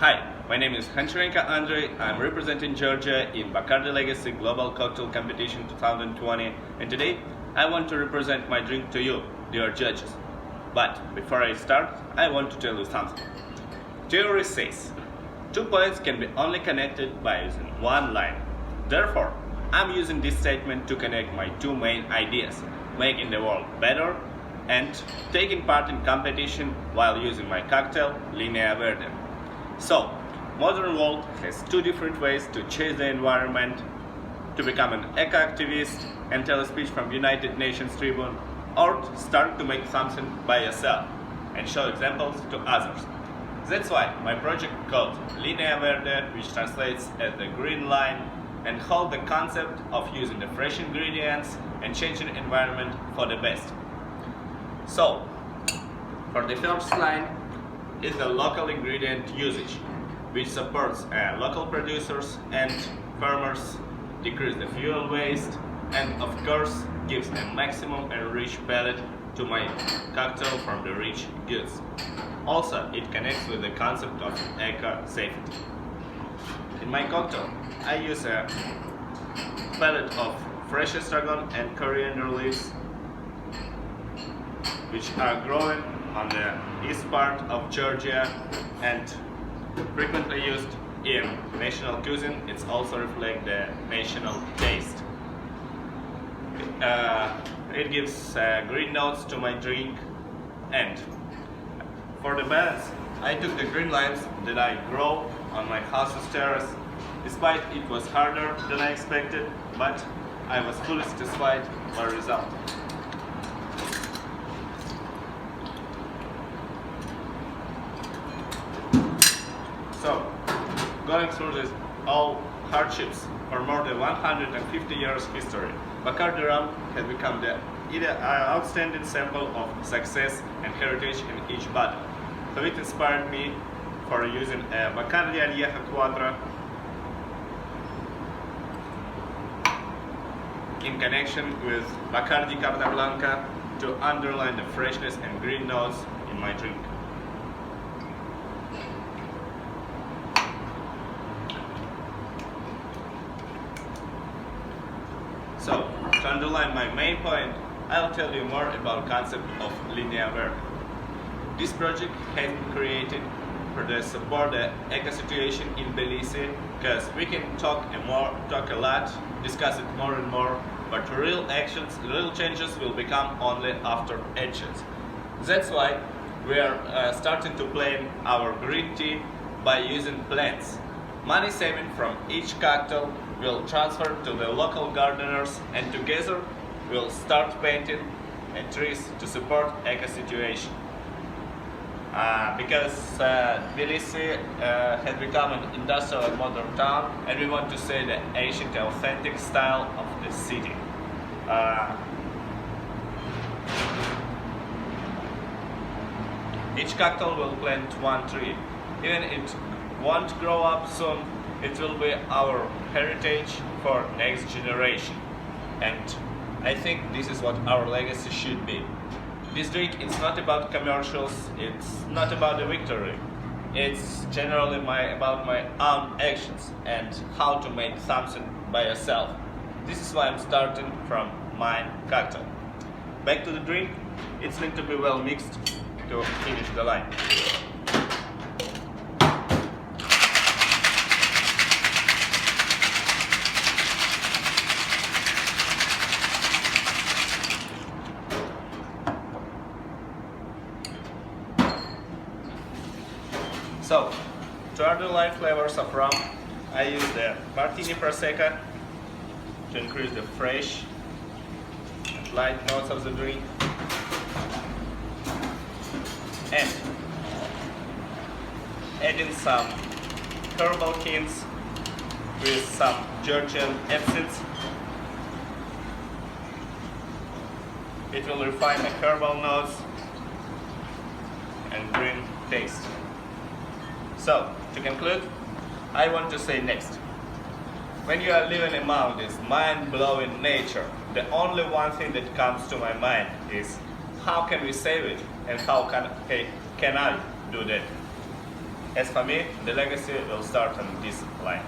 Hi, my name is Honcharenko Andre. I'm representing Georgia in BLGCC Global Cocktail Competition 2020, and today I want to represent my drink to you, dear judges. But before I start, I want to tell you something. Theory says 2 points can be only connected by using one line. Therefore, I'm using this statement to connect my two main ideas: making the world better and taking part in competition while using my cocktail, Linea Verde. So, modern world has two different ways to change the environment: to become an eco-activist and tell a speech from United Nations Tribune, or to start to make something by yourself and show examples to others. That's why my project called Linea Verde, which translates as the green line, and hold the concept of using the fresh ingredients and changing the environment for the best. So, for the first line is the local ingredient usage, which supports local producers and farmers, decrease the fuel waste, and of course gives a maximum and rich palate to my cocktail from the rich goods. Also, it connects with the concept of eco-safety. In my cocktail, I use a palette of fresh estragon and coriander leaves, which are growing on the east part of Georgia and frequently used in national cuisine. It also reflects the national taste. It gives green notes to my drink, and for the balance, I took the green limes that I grow on my house's terrace. Despite it was harder than I expected, but I was fully satisfied by the result. So, going through this all hardships for more than 150 years history, Bacardi rum has become the outstanding symbol of success and heritage in each bottle. So it inspired me for using a Bacardi Añeja Quadra in connection with Bacardi Carta Blanca to underline the freshness and green notes in my drink. So, to underline my main point, I'll tell you more about the concept of Linea Verde. This project has been created for the support the eco situation in Belize, because we can talk a lot, discuss it more and more, but real changes will become only after actions. That's why we are starting to plan our green tea by using plants. Money saving from each cocktail will transfer to the local gardeners, and together we'll start painting trees to support eco situation. Because Tbilisi has become an industrial and modern town, and we want to say the ancient authentic style of the city. Each cocktail will plant one tree. Even it won't grow up soon, it will be our heritage for next generation. And I think this is what our legacy should be. This drink is not about commercials, it's not about the victory. It's generally about my own actions and how to make something by yourself. This is why I'm starting from my cocktail. Back to the drink, it's meant to be well mixed to finish the line. So, to add the light flavors of rum, I use the Martini Prosecco to increase the fresh and light notes of the drink, and adding some herbal hints with some Georgian absinthe. It will refine the herbal notes and green taste. So, to conclude, I want to say next. When you are living among this mind-blowing nature, the only one thing that comes to my mind is how can we save it, and how can I do that? As for me, the legacy will start on this line.